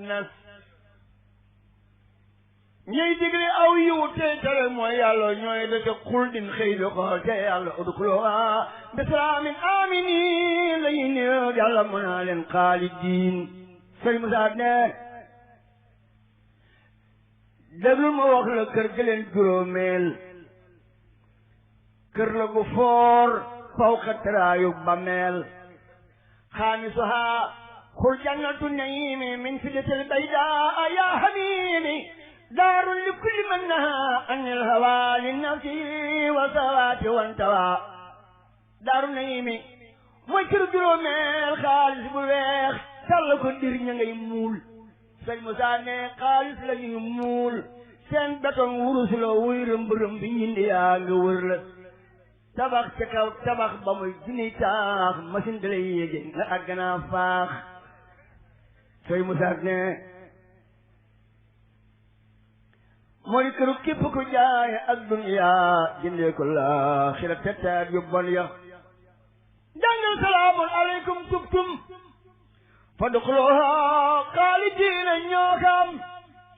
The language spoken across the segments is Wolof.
nas ñuy digle aw yiw tey tere mooy yàlla ñooy dëkk xul din xëy di xool te yàlla udxuluha bisalaamin aminin lañuy néew yàlla mën naa leen xaalidiin sëñ Musaa ne déglul ma wax la kër gi leen juróomeel kër la gu foor fawqa taraayu bameel xaamisuha xul jannatu naimi min fidatil baydaa ya habibi daarun li kulli man naha an il hawa li nafsi wa sawaati wantawa daaru naimi mooy kër juróomeel xaalis bu weex sàll ko dir ña ngay muul sëñ Musaa ne xaalis la ñuy muul seen béton wurus la wuy rëmb-rëmb bi ñindi yaa nga wër la tabax ca kaw tabax ba muy junniy taax machine da lay yéege nga àgg naa faax sëñ Musaa ne mooy këru képp ku jaay ak dunya jëndee ko laaxira tettaat yu bon ya jàngal salaamun aleykum tubtum fadxuluha xaalidiina ñoo xam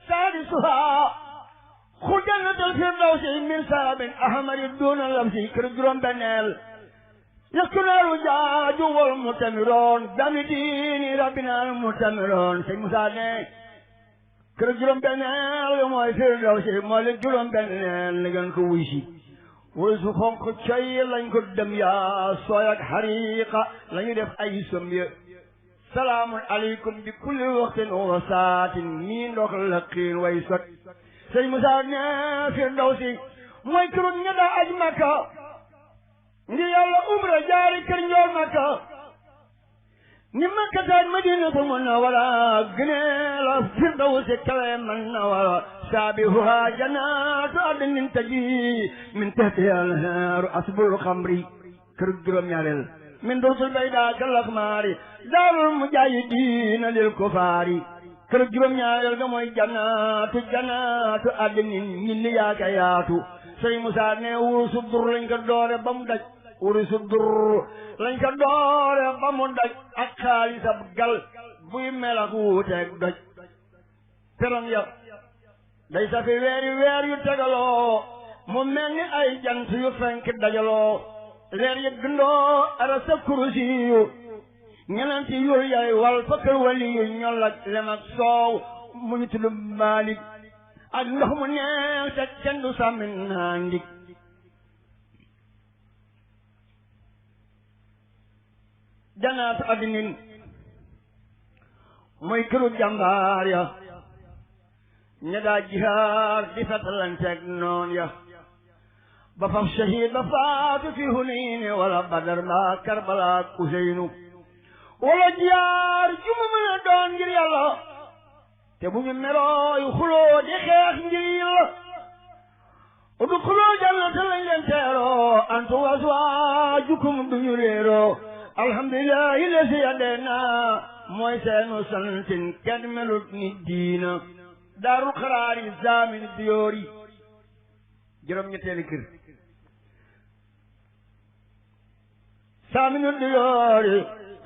saadisuha xu jannatal firdawsi min sarabin ahmari duuna lamsi kër juróom benneel yaskunaaru jaaju wal mutamiroon dami diini rabbinaal mutamiroon sëñ Musaa ne kër juróom benneel mooy firdawsi mooy la juróom benneel na ngeen ko wuy si wuy su xonq coy lañ ko dem yaa sooy ak xariqa lañu def ay som ya salaamun aleykum bi kulli waxtin wa saatin mii ndox la xiin way sot sëñ Musaa ne firdawsi mooy këru ña daa aj Makka ngir yàlla umra jaari kër njool Makka ni Makka taaj Madinatul Munawwara gënee la firdawsi kale man na wara saabihuha jannaatu adnin tajri min tahtiha al-anhaaru asbul xamri kër juróom ñaareel min dursul bayda kalaxmaari daarul mujaahidiina lil kufaari kër juróom ñaareel ga mooy jannaatu adnin ñilli yaaka yaatu sëñ Musaa ne wurusu dur lañ ko doore ba mu daj wurusu dur lañ ko doore ba mu daj ak xaalisab gal buy melax wuuteeg doj peron ya day safi weer yu tegaloo mu mel ni ay jant yu fenk dajaloo leer ya gëndoo ara sa kurusi yu ñenanti yul yay wal fa kër wali yu ñol ak lem ak soow mu ñu tudd Maalik ak ndox mu neex te kenn du sàmmin naa ndig jannaatu adnin mooy këru jàmbaar ya ña daa jihaar di fetalanteeg noon ya ba faf shahid ba faatu fi Hunayn wala Badar ba Karbala ak Useynu wala jiyaar ju mu mën a doon ngir yàlla te bu ñu merooy xuloo di xeex ngir yàlla udxuluu jannata lañ leen teeroo antum wa azwaajukum duñu réeroo alhamdulillahi lasi yadeena mooy seenu santin kenn melut ni diina daarul xaraari zaamin diyoori juróom ñetteeli kër saaminu diyoori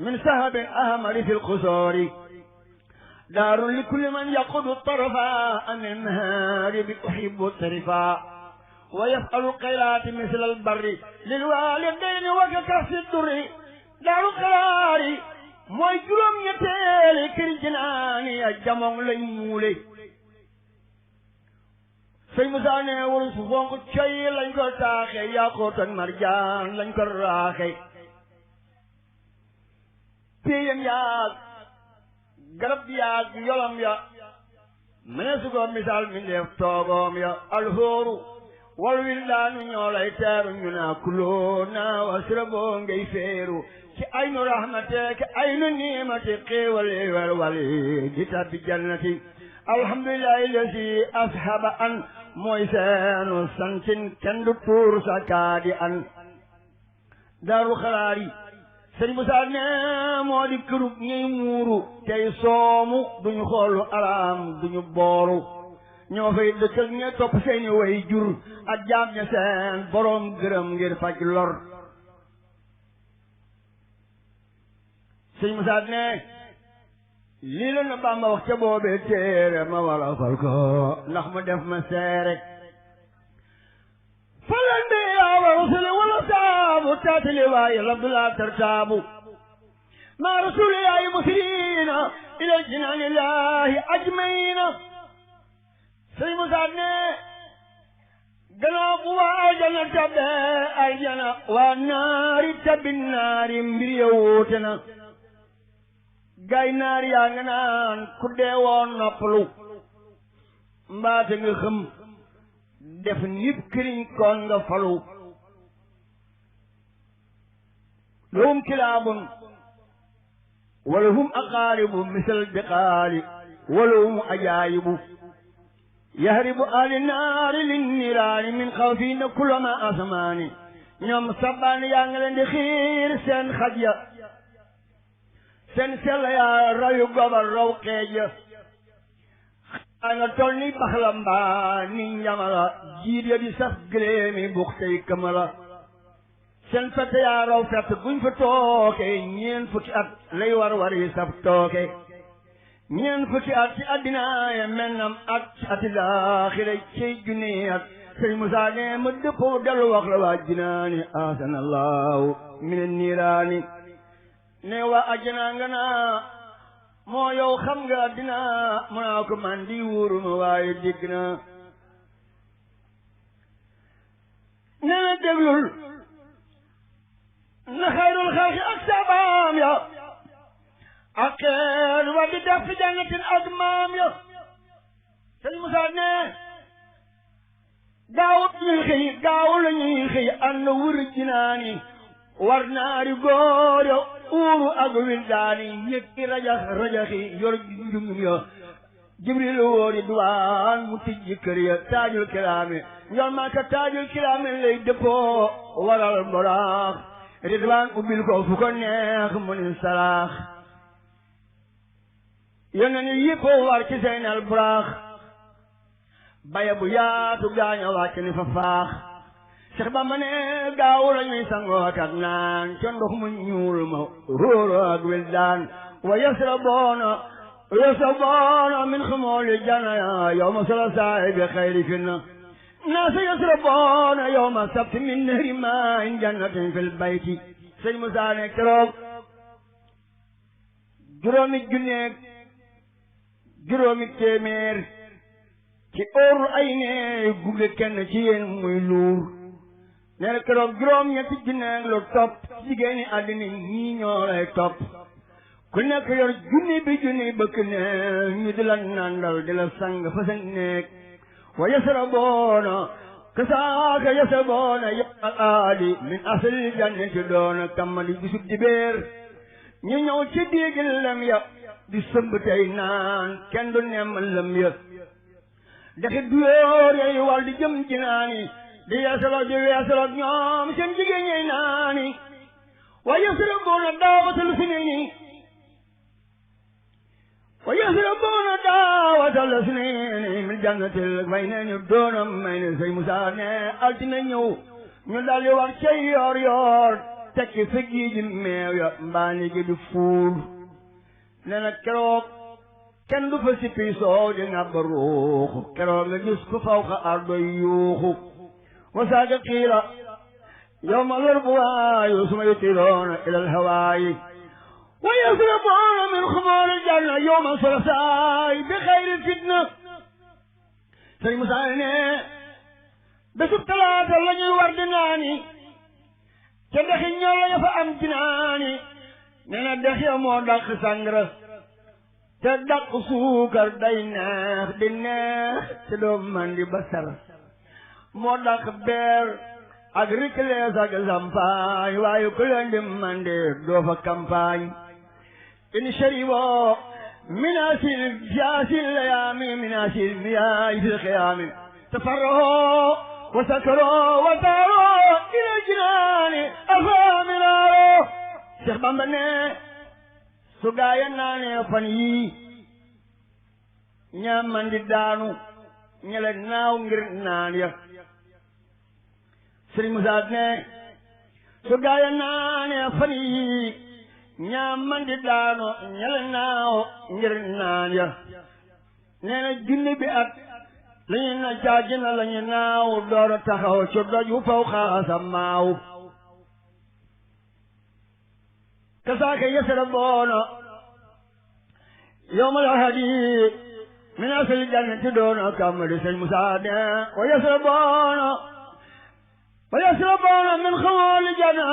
min sahabin ahmari fil xusoori daarun li kulli man yaqudu tarafa an almahaaribi uhibbu tarifa wa yafalu xayraati misla albarri lil walidayni wa ka kasi durri daarul xaraari mooy juróom ñetteeli kër jinaani a jamoŋ lañ muule sëñ Musaa ne wul su fonk coy lañ ko taaxe yaakoot ak marjaan lañ ko raaxe péyam yaag garab yaag yolam ya mene su ko misaal mi ndeef toogoom ya alhóoru wal wildaanu ñoo lay teeru ñu naa kuloo naa wasraboo ngay féeru ci aynu rahmate ke aynu niimati xéewale walwali di tabbi jannati alhamdulillahi lasi ashaba an mooy seenu santin kenn du tuur sa kaadi an daaru xaraari sëñ Musaa ne moo di kërub ñuy muuru tey soomu duñu xoolu araam duñu booru ñoo fay dëkkal ña topp seeni way jur ak jaam ña seen boroom gërëm ngir faj lor sëñ Musaa ne lii la na Bàmba wax ca boobee téere ma wala fal ko ndax mu def ma seere falan bi yaa wa rusuli wala saabu taatili waaye labdulaa tartaabu ma rasuli yaayi musirina ila jinaanillahi ajmayna sëñ Musaa ne gannaaw bu waa aljana tabbe aljana waa naari tabbi naari mbir ya wuute na gaay naari yaa nga naan ku dee woon noppalu mbaate nga xëm def nit këriñ koon nga falu lahum kilaabun wala hum aqaaribu misal biqaali wala hum ajaayibu yahribu ali naari linniraani min xawfiina kullama asmaani ñoom sabbaan yaa nga leen di xiir seen xaj ya seen sell yaa rayu gobar raw xeej ya xaa nga tol ni baxla mbaa ni njamala jiit ya di saf gëléemi buxtey kamala seen fett yaa raw fett guñ fa tooke ñeen fukki at lay war wari saf tooke ñeen fukki at ci addina ya mennam at ci ati laaxira cey junni at sëñ Musaa ne ma dëppoo dellu wax la waa jinaani asanallahu min niiraani ne waa ajjana nga naa moo yow xam nga addina mu naa ko man di wóoruma waaye dégg na nee na déglul na xayrul xalqi ak sabaam ya ak xeer wa di def fi jannatin ak maam ya sëñ Musaa ne gaaw la ñuy xëy ànd wër jinaani war naari góor ya uuru ak wildaani ñëkki rajaxi yor njungum ya jibril woori duwaan mu tijji kër ya taajul kiraame ñool maa ka taajul kiraame lay dëppoo waral boraax ridwaan ubbil ko fu ko neex mu ni salaax yónneen yi yëpp war ci seynal buraax baya bu yaatu gaaña wàcc ni fa faax Seex Bamba ne gaaw la ñuy sangoot ak naan ca ndox mu ñuul ma róoro ak wildaan wa yasraboona min xamooli jana yawma sulasaa bi xayri finna naasa yasraboona yawma sabti min nahri maain jannatin fil bayti sëñ Musaa ne keroog juróomi téeméer ci óoru ay ne gunge kenn ci yéen muy luur nee na keroog juróom ñetti junne lu topp jigéeni àddina ñii ñoo lay topp ku nekk yor junni bi junni bëkk ne ñu di la nandal di la sang fa sa nekk wa yasraboona kasaaka yasraboona yawmal aadi min asli jannati doona kammali bisub dibéer ñu ñëw ci déegi lem ya di sëmb tey naan kenn du nemm lem ya daxi duyóor yooyu wal di jëm jinaani di weesaloog ñoom seen jigéen ñey naani wa yasraboona daawatal sinini min jannatil may ne ñu doonam may ne sëñ Musaa ne altine ñëw ñu daldi war cay yoor tekki sa giiji meew ya mbaani gi di fuur ne na keroog kenn du fa sippi soow di ngàbba ruuxu keroog nga gis ku faw ka ardoy yuuxu wasaaga qiila yawma larbuwaayu suma yutiroona ilal hawaayi wa yasraboona min xumoori janna yawma sulasaay bi xayri fitna sëñ Musaa ne bésub talaata la ñuy war di naani te dexi ñoo la fa am jinaani nee na dex ya moo dàq sàngara te dàq suukar day neex di neex te doo mandi ba sar moo dàq beer ak riklees ak sampaañ waaye ku leen di mandi doo fa campagne in sharibo minasil jaasil layaami minasil miyaay fil xiyaami tafarrahoo wa sakaroo wa taaroo ila jinaani afaaminaaroo Seex Bamba ne su gaaya naane fan yii ñaa mandi daanu ñele naaw ngir naan ya Sëriñ Musaa ne su gaaya naane fan yii ñaam man di daano ñele naaw ngir naan ya nee na junni bi at lañu na caajina lañu naaw door a taxaw ci doj wu faw xaasa maaw kasaaka yasara boona yawmal ahadi min asli jannati doona kamali sëñ Musaa ne wa yasraboona min xamooli janna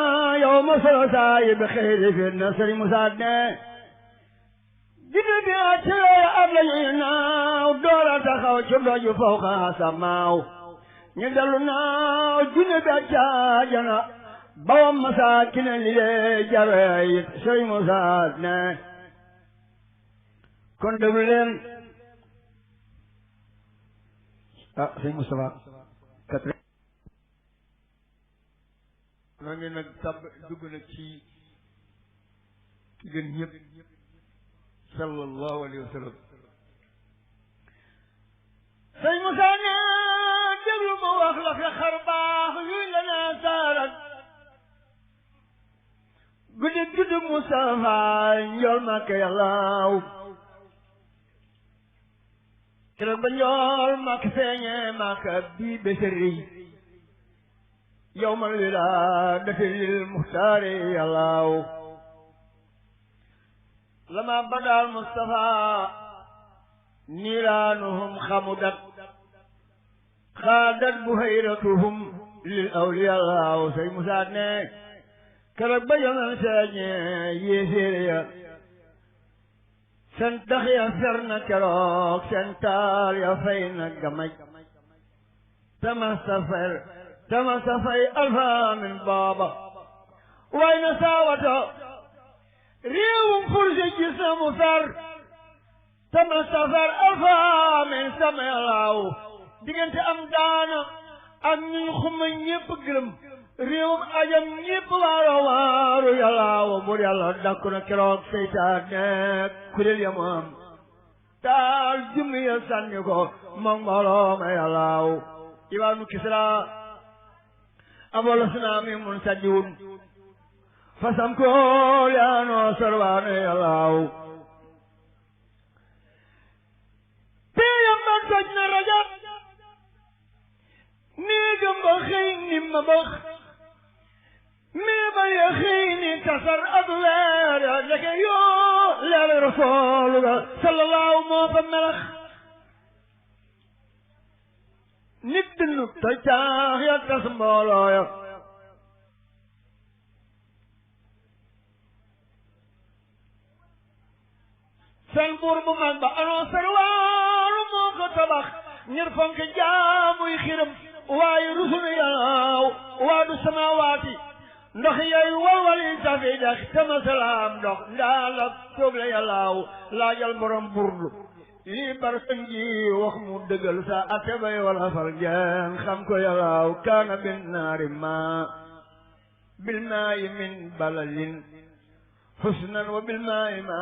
yawma salasaayi bi xëyri fi na sëñ Musaa ne junni bi at ab lañuy naaw doora taxaw ci doju fawqa asamaaw ñu dellu naaw junni bi at caajana bawam masaakina li lee jawe it sëñ Musaa ne kon déglu leen sëñ Moustapha noo ngi nag tab dugg nag ci gën ñëpp sallallahu alayhi wa sallam sëñ Moussa ne déglu ma wax la fi xar baax yuy la naa saarat guddi guddi Moustapha njool Makka yàllaaw keroog ba njool Makka feeñe Makka bii beseri yawmal wilaadati lil muxtaari yàllaaw lama badaal Mustafa niiraanuhum xamudat xaadat buhayratuhum lil awliya yàllaaw sëñ Musaa ne keroog ba yonen feeñe yéeféer ya seen tax ya fer na keroog seen taal ya fay na gamaj tamasa fay alfa min baaba way na saawata réewum fursi gis na mu fer tamasa fer alfa min sama yàllaaw diggante am daana ak ñuy xuma ñépp gërëm réewum ajam ñépp waaru yàllaaw bur yàlla dakku na keroog seytaane kuréel ya mu am taal jummi ya sànni ko moom morooma yàllaaw iwaanu Kisra abolos naa mi mun sajjiwun fasam ko yaanoo sorwaane yàllaaw téyam ba toj na rajab néegam ba xëy ni ma bax mii ba ya xëy ni tasar ak leer ya ndeke yoo leer rasoolu ga sallallahu moo fa melax nit dinu toj taax ya tas mbooloo ya seen buur bu mag ba annoncé waaru moo ko tabax ngir fonk jaamuy xiram waaye rusulu yàllaaw waadu samaawaati ndox yooyu walwali safi dex tama salaam ndox ndaa la soob la yàllaaw laajal borom burdu lii barsan ji wax mu dëggal sa ate bay wala fal jeen xam ko yàllaaw kaana bin naari ma bil maayi min balalin husnan wa bil maayi ma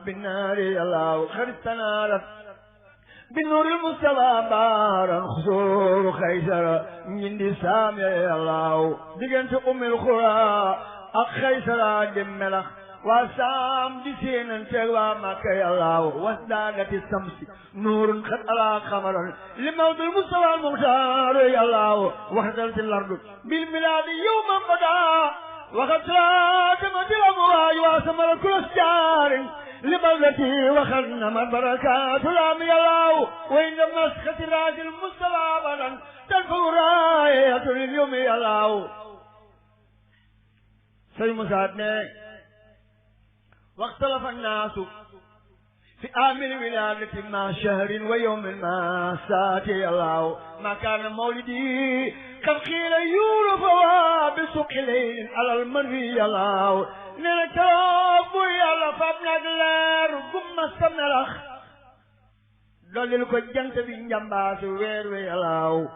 bin naari yàllaaw xaristanaarat bi nuuril Mustafa baaran xusuuru Xaysara ñindi saam ya yàllaaw diggante umil xuraa ak Xaysara di melax waa saam di séenanteeg waa Makka yàllaaw wasdaadati samsi nuurun xat alaa xamaran li mawdul Mustafa al-Muxtaaru yàllaaw waxdalti lardu bil milaadi yawman badaa waxat salaatamatil amwaaj waa samara kulas jaarin li baldati waxat namat barakaatul am yàllaaw wa inda masxati raasil Mustafa badan tanfaw raayatul yawmi yàllaaw sëñ Musaa ne واختلف الناس في آمن ولادة ما شهر ويوم ما ساتي الله ما كان مولدي قد قيل يورف بسوق ليل على المنوي الله نلتاب يلا فابنا دلار قم السمرخ دولل كو جنت بي نجامباس وير وي الله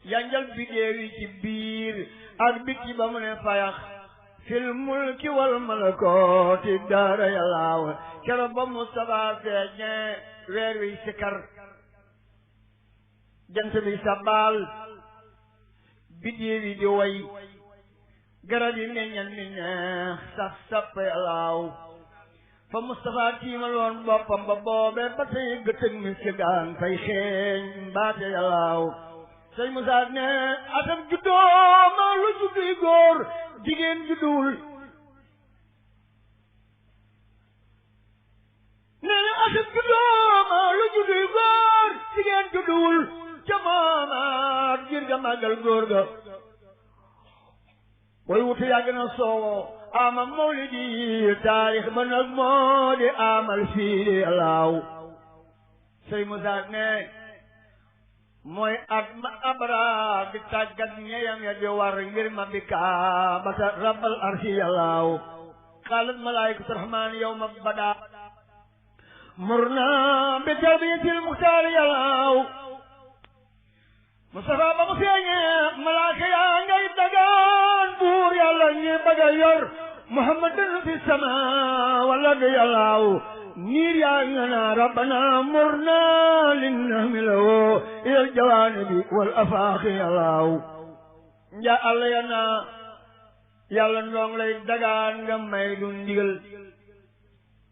يانجال بيديوي ci biir ak biti ba mu ne fayax fil mulki wal malakooti daara yàllaaw keroog ba Mustafa feeñe weer wi sikar jant bi sabal biddiw yi di way garab yi meññal mi neex saf sapp yàllaaw fa Mustafa tiimaloon boppam ba boobe ba tey gëtëg mi ci gaan fay xeeñ mbaate yàllaaw sëñ Musaa ne atam juddoo ma lu judduy góor jigéen judduwul nee na atam juddoo ma lu judduy góor jigéen judduwul ca moomaat ngir ga màggal góor ga way wutu yàgg na soowo ama mawlidi taarix ba nag moo di amal fii yàllaaw sëñ Musaa ne mooy at ma abra di tàggat ñeyam ya di war ngir ma bi kaabata rabbal arsi yàllaaw qaalat malaayikatu rahmaan yawma bada murna bi tarbiyatil muxtaar yàllaaw Mustafa ba mu feeñee malaaka yaa ngay dagaan buur yàlla ñi bëgg a yor muhammadan fi sama wala du yàllaaw niir yaa nga naa rabbana murna linnahmilawo ilal jawaanibi wal afaaxi yàllaaw nja àlla ya naa yàlla ndoong lay dagaan nga may du ndigal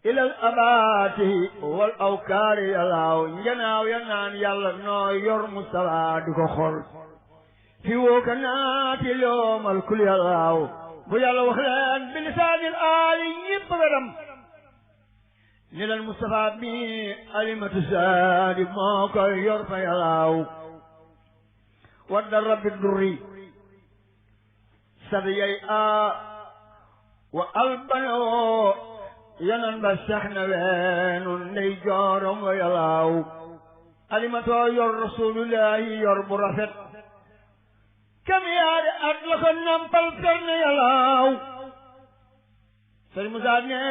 ilal abaati wal awkaari yàllaaw njanaaw ya naan yàlla noo yor Mustafa di ko xol fi woo ka naati loomal kul yàllaaw bu yàlla wax leen bi lisaanil aali ñépp wedam ni leen Mustafa mi alimatu saadi moo koy yor fa yàllaaw wadda rabbi durri sadiyay a wa albanoo yanan ba sax na weenu ndey joorom wa yàllaaw alimatoo yor rasulullahi yor bu rafet kam yaari at la ko nampal fer na yàllaaw sëñ Musaa ne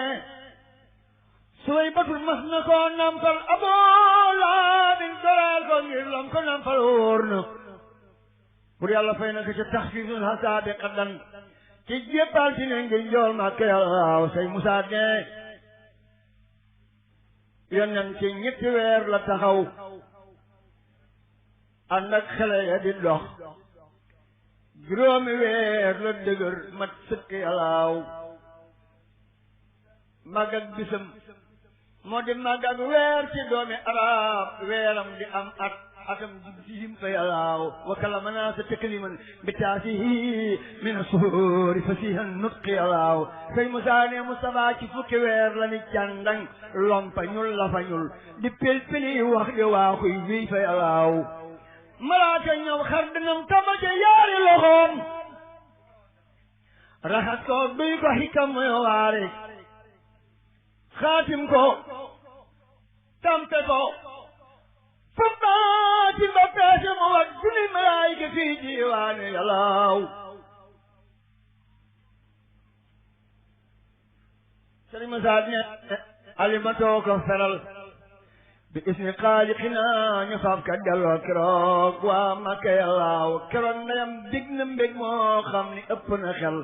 suway batul mas na koo nampal aboola bin doral ko ngir lam ko nampal wóor na pour yàlla fay na ko ca taxfiisul hasaabi qaddan ci jéppal ci ne ngi njool ma ke yàllaaw sëñ Musaa ne yonent ci ñetti weer la taxaw ànd ak xale ya di dox juróomi weer la dëgër mat sëkk yàllaaw màgg ak bisam moo di màgg ak weer ci doomi arab weeram di am atam di sim fa yàllaaw wa kalama naasa takliman bi taasihi min suhuri fasihan nutqi yàllaaw sëñ Musaa ne Mustafa ci fukki weer la ni càndang lompa ñul la fa ñul di pelpeli wax di waaxuy wiy fa yàllaaw malaaka ñëw xar dinam taba ca yaari loxoom raxas ko duy ko xikam muy waare xaatim ko tampe ko fubbaati ba peese mu wat duni malaayika fii jiwaane yàllaaw sëriñ Musaa ne alimatoo ko feral bi ismi xaaliqina ñu fab ka delloo keroog waa Makka yàllaaw keroog ndeyam dig na mbég moo xam ni ëpp na xel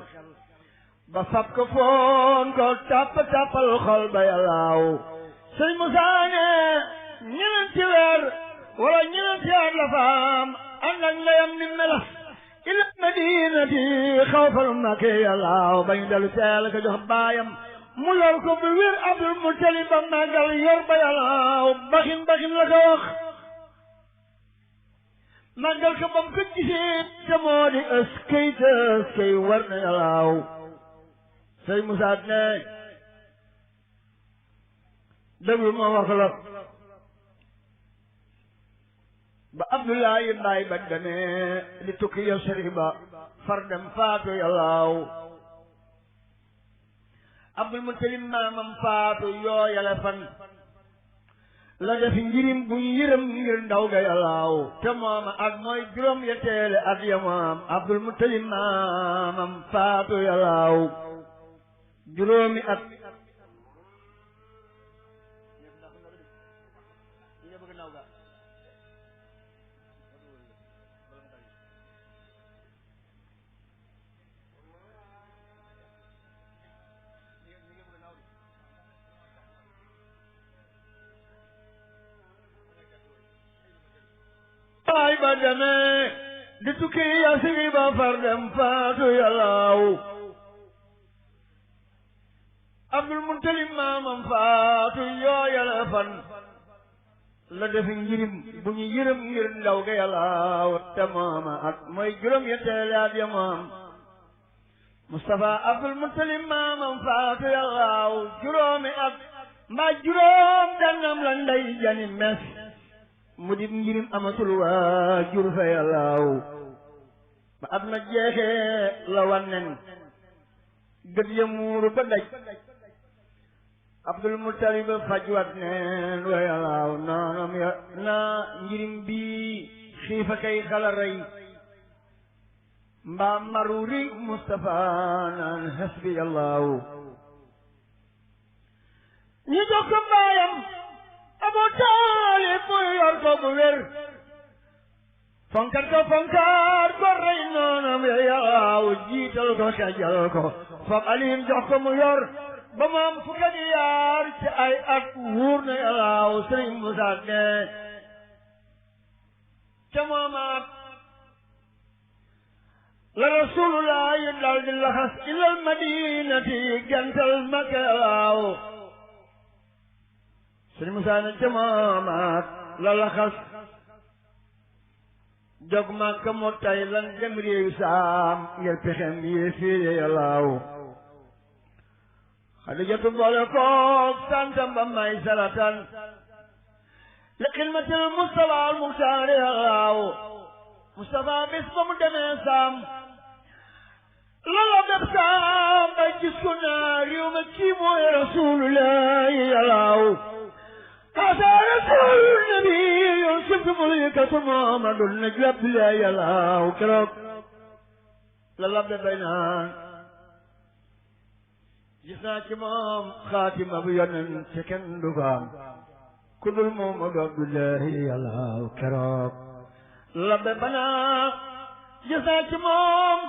ba fab ko foon ko tàppal xol ba yàllaaw sëriñ Musaa ne ñenenti weer wala ñenenti at la faam ànd ak ndeyam ni melax ila madinati xawfal Makka yàllaaw bañ dellu teel ko jox baayam mu lor ko bu wér Abdul Mutalib ba màggal yor ba yàllaaw baxin la ko wax màggal ko ba mu ko gisee te moo di ëskay war na yàllaaw sëñ Musaa ne déglu ma wax la ba Abdullahi baay ba demee di tukki ya sëriñ ba far dem faatu yàllaaw Abdul Mutalib maamam faatu yooyale fan la def njirim bu yërëm ngir ndaw ga yàllaaw te mooma at mooy juróom yetteele at ya moom Abdul Mutalib maamam faatu yàllaaw juróomi at baay ba demee di tukki ya sigi ba far dem faatu yàllaaw Abdul Mutalib maamam faatu yooyal fan la def njirim bu ñu yërëm ngir ndaw ga yàllaaw te mooma at mooy juróom yetteeli at ya moom Mustafa Abdul Mutalib maamam faatu yàllaaw juróomi at mbaa juróom dannam la ndey jani mes mu dib njirim amatul waajur fa yàllaaw ba at ma jeexee la wannen gët ya muuru ba daj Abdul Mutalib fajwat neen wa yàllaaw noonam ya naa njirim bii xiifa kay xala rey mbaa maruri Mustafa naan hasbi yàllaaw ñu jox ko mbaayam Abu Taalib mu yor ko bu wér fonkat ko rey noonam ya yàllaaw jiital ko xejal ko foog alim jox ko mu yor ba moom fukki at yaar ci ay at wuur na yàllaaw Sëriñ Musaa ne ca moomaat la rasulullah yi dal di laxas ilal madinati gental Makka yàllaaw Sëriñ Musaa ne ca moomaat la laxas jog Makka moo tay lan dem réew saam ngir pexem yi fiire yàllaaw Xadijatu boole koog santam ba may saratan li xidmatil Mustafa al Muxtaar yàllaaw Mustafa bis ba mu demee saam lala def saam ba gis ko naa réew ma kii mooy rasulullah yàllaaw kaasa rasul nabi yow sibtu mulikatu Muhammadul najla billah yàllaaw keroog lala def bay naan gis naa ci moom xaatima bu yonen ci kenn du ko am ku dul Muhammadu Abdullahi yàllaaw keroog labbe banaa gis naa ci moom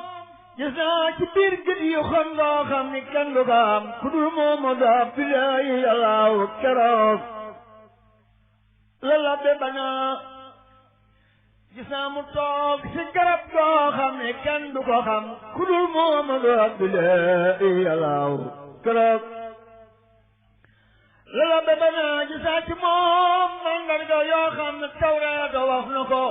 gis naa ci biir gët yi xon ngoo xam ni kenn du ko am ku dul Muhammadu Abdullahi yàllaaw keroog la labbe banaa gis naa mu toog ci garab goo xam ni kenn du ko xam ku dul Muhammadu Abdullahi yàllaaw keroog lala bébé naa gisaa ci moom mandarga yoo xam ne Tawreet wax na ko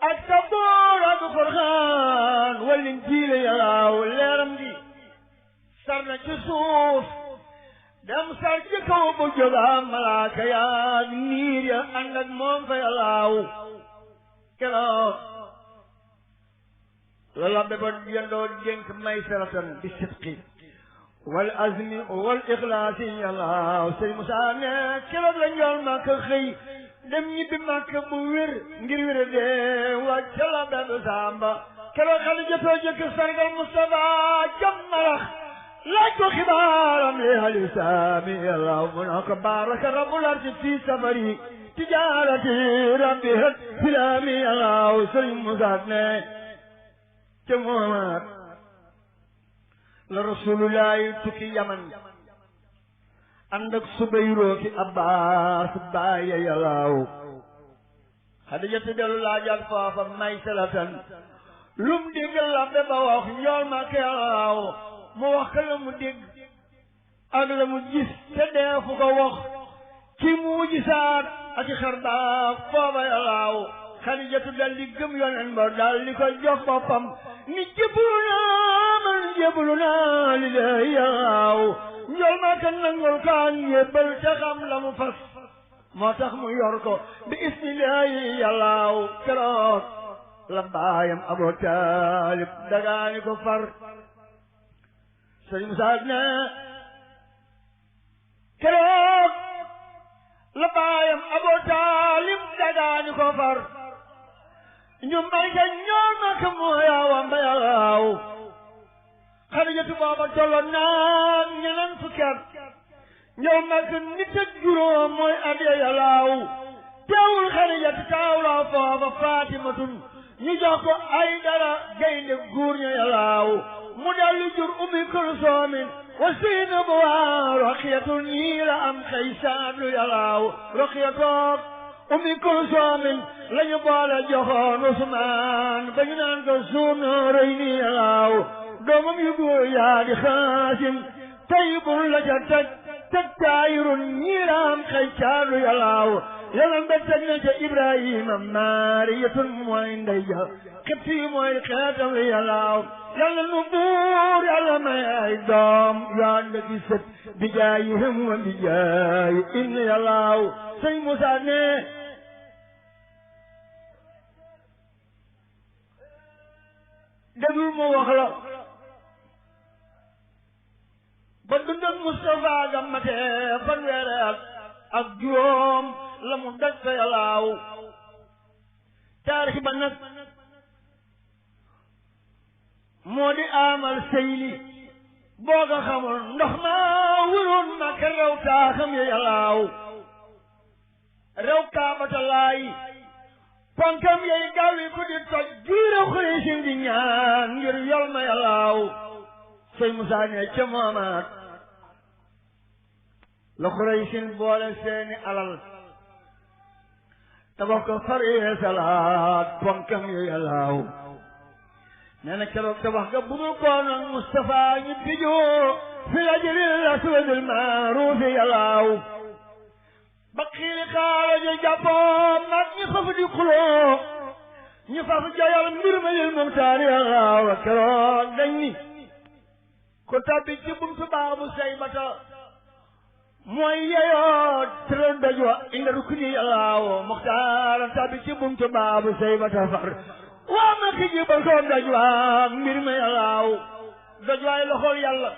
ak Sabuur ak Qur'aan wal Injiil yàllaaw leeram gi sar na ci suuf dem sar ci kaw bu jógaam malaaka yaa niir ya ànd ak moom fa yàllaaw keroog lala bébé yendoo dénk may saratan bi sidqi wal azmi wal ixlaasi yàllaaw Sëriñ Musaa ne keroog la njool Makka xëy dem ñibbi Makka bu wér ngir wér dee wàcc la benn samba keroog Xadijatoo jëkk sargal Mustafa jam marax laaj ko xibaaram li hali saami yàllaaw mu na ko baraka rabbul ardi fi safari tijaarati rabbi hat filaami yàllaaw Sëriñ Musaa ne ca moomaat la rasulullahi tukki yaman ànd ak Subayroo ki Abbaas baaye yàllaaw Xadijatu dellu laajal foofa may salatan lum dégg labbe ba wax njool Makka yàllaaw mu wax ka la mu dégg ak la mu gis te deefu ko wax ci mu gisaat ak i xar baax foofa yàllaaw Xadijatu dal di gëm yonen ba dal di ko jox boppam ni jébbalu naa man jébbalu naa lillahi yàllaaw njool Makka nangul kaan yébbal te xam la mu fas moo tax mu yor ko bi ismillahi yàllaaw keroog la baayam Abu Taalib dagaani ko far Sëriñ Musaa ne keroog la baayam Abu Taalib dagaani ko far ñu may ka njool Makka moo yaawam ba yàllaaw Xadijatu booba tolloon naan ñeneen fukki at njool Makka nit ak juróom mooy adee yàllaaw teewul Xadijatu taawloo foofa Faatimatun ñu jox ko ay dara gaynde góor ña yàllaaw mu dalli jur Ummi Kulsoomin wa Saynabu wa Roqiyatu ñii la am xëy saadlu yàllaaw Roqiyatoog Ummi Kulsoomin lañu boole joxoon Usmaan ba ñu naan ko Zunurayni yàllaaw doomam yu góor yaa di Xaasim طيب لك تكاير نيرام خيشار يلاو يلم بتجنج إبراهيم مارية موين ديا كبتي موين خاتم يلاو يلا النبور يلا ما يدام يا الذي ست بجايهم وبجاي إن يلاو سي موسى déglu ma wax la ba dundam Moustapha ga matee fanweeri at ak juróom la mu daj fa yàllaaw taarix ba nag moo di amal seyli boo ko xamul ndox ma wuroon ma ka rew taaxam ya yàllaaw rew kaabatalaay ponkam yey gawi ku di toj giira xurisin di ñaan ngir yol ma yàllaaw sëy Musaa ne ca moomaat la xurisin boole seeni alal tabax ko faree salaat ponkam yey yàllaaw nee na keroog tabax ga budul koonoon Mustafa ñu tijoo fi lajril aswadil maaruufi yàllaaw ba xiili xaala ja jàppoo mag ñi faf di xuloo ñu faf jayal mbir ma lil muxtaari yàllaaw keroog dañ ni ko tabbi ci buntu baabu saybata mooy yeyoo tëral doj wa inda rukni yàllaaw muxtaar tabbi ci buntu baabu saybata far waa ma ki jibal ko doj wa mbir ma yàllaaw doj waay loxol yàlla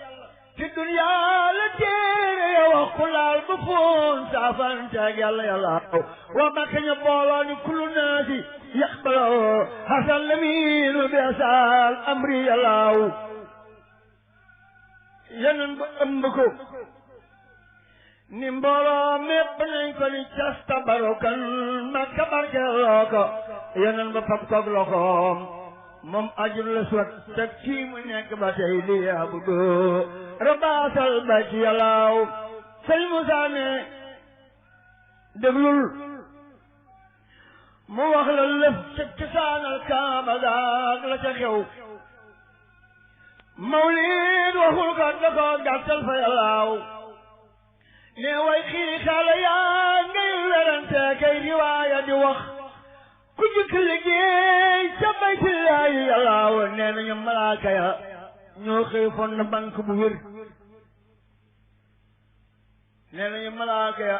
ci duniyaa la téere ya wax ku laal ba foon saafanteeg yàlla yàllaaw waa makka ña booloo ni kullu naasi yaqbaloo hasan lamiinu bi asal amri yàllaaw yeneen ba ëmb ko ni mbooloo mépp nañ ko ni casta barokan makka barkeeloo ko yeneen ba fab koog loxoom moom ajul la suwat teg kii mu nekk ba tey li yaabudu rabaatal ba ci yàllaaw sëñ Musaa ne déglul mu wax la lëf ca cosaanal Kaaba gaag la ca xew mawlid waxul ko da ko gàttal fa yàllaaw ne way xiiri xaala yaa ngay werante kay riwaaya di wax ku jëkk liggéey ca baytillaahi yàllaaw nee nañu malaaka ya ñoo xëy fond banque bu wér nee nañu malaaka ya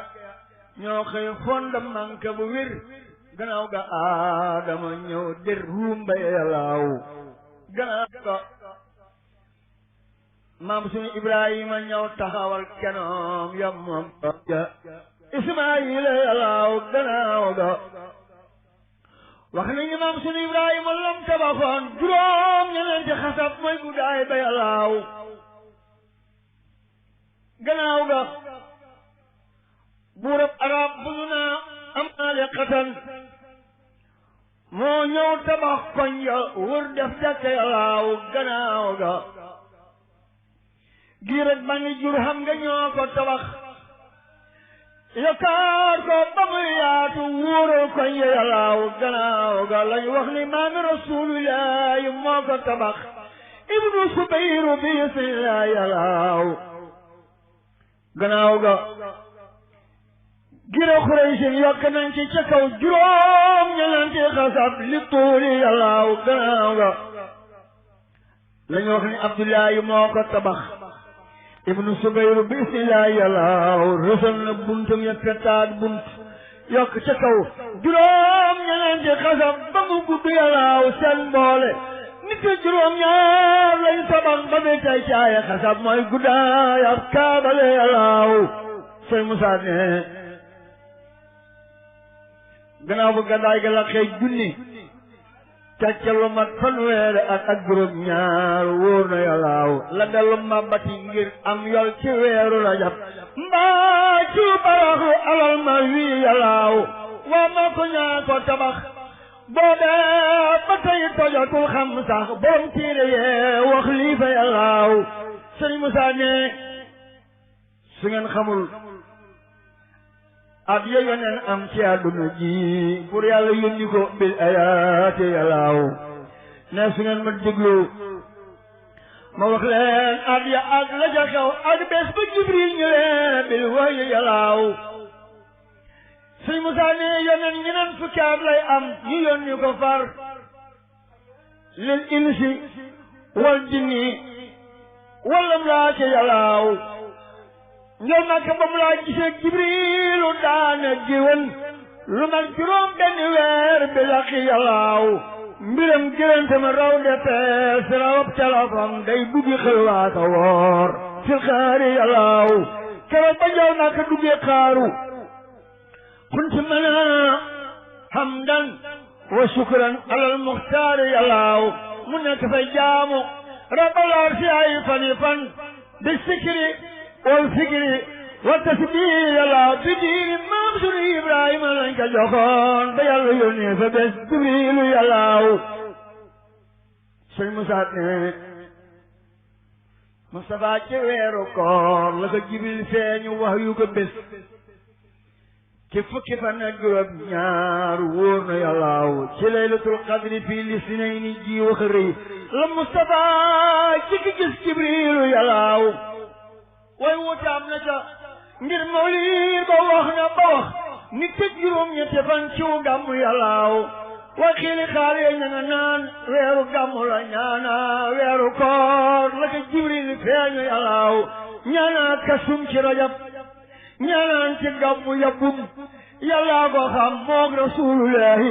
ñoo xëy fond banque bu wér gannaaw ga Aadama ñëw der ruumba yàllaaw gannaaw ga maam suñu Ibrahima ñëw taxawal kenoom ya moom ja Ismaayila yàllaaw gannaaw ga wax nañu maam sunu Ibrahima lam tabaxoon juróom ñeneenti xasab mooy guddaay ba yàllaaw gannaaw ga buurab arab bu ñu naa Amaalekatan moo ñëw tabax koñ ya wër def jàkka yàllaaw gannaaw ga giir ak Bani Jurham nga ñoo ko tabax yakaar ko ba muy yaatu wóoral koñ ya yàllaaw gannaaw ga lañu wax ni maami rasuulullaahi moo ko tabax ibnu Subayru bi isnillaahi yàllaaw gannaaw ga gira Xuraysin yokk nañ ci ca kaw juróom ñeneenti xasab li tuuli yàllaaw gannaaw ga lañu wax ni Abdullaahi moo ko tabax ibnu Subayru bi isnillaahi yàllaaw rësal na buntam ya pettaat bunt yokk ca kaw juróom ñeneenti xasab ba mu gudd yàllaaw seen mboole nit juróom ñaar lañ tabax ba muy tay caaye xasab mooy guddaay ab kaabale yàllaaw sëñ Musaa ne gannaaw bu gàddaay ga la xëy junni tecca lu mat fanweeri ak juróom ñaar wóor na yàllaaw la dellu màbbati ngir am yol ci weeru Rajab mbaa ci baraxu alal ma wii yàllaaw waa ma ko ñaa ko tabax boobee ba tey tojatul xam sax borom tiire yee wax lii fa yàllaaw sëñ Musaa ne su ngeen xamul at ya yoneen am ci àdduna ji pour yàlla yónni ko bil ayaati yàllaaw ne su ngeen ma déglu ma wax leen at ya ak la ca xew ak bés ba Jibril ñëwee bil wahyi yàllaaw sëñ Musaa ne yoneen ñeneen fukki at lay am ñu yónni ko far lil insi wal jinni wala mu laa ca yàllaaw njol Makka ba mu laa gisee Jibrilu daana géwén lu mag juróom benn weer bi laqi yàllaaw mbiram gërënte ma raw de pees rawab téléphone day duggi xëlwaaka woor fil xaari yàllaaw keroog ba njol Makka duggee xaaru kunti mana hamdan wa shukran alal muxtaari yàllaaw mu nekk fay jaamu rabbal arsi ay fani fan bi sikri wal fikri wa tasbiih yàllaaw bi diini maam sunu Ibrahima lañ ko joxoon ba yàlla yónnee fa bés Jibriilu yàllaaw sëñ Musaa ne Mustafa ci weeru koor la ko Jibril feeñu wax yu ko bés ci fukki fan ak juróom ñaar wóor na yàllaaw ci laylatul qadri fii lisnayni ji wax rëy la Mustafa ci ki gis Jibriilu yàllaaw way wuute am na ca ngir mawlid ba wax na ba wax ni tëj juróom ñetti fan ciw gàmmu yàllaaw way xiili xaar yee ña nga naan weeru gàmmu la ñaana weeru koor la ko Jibril feeñu yàllaaw ñaana kasum ci rajab ñaanaan ci gàmmu yàbbum yàllaa ko xam moog rasulullahi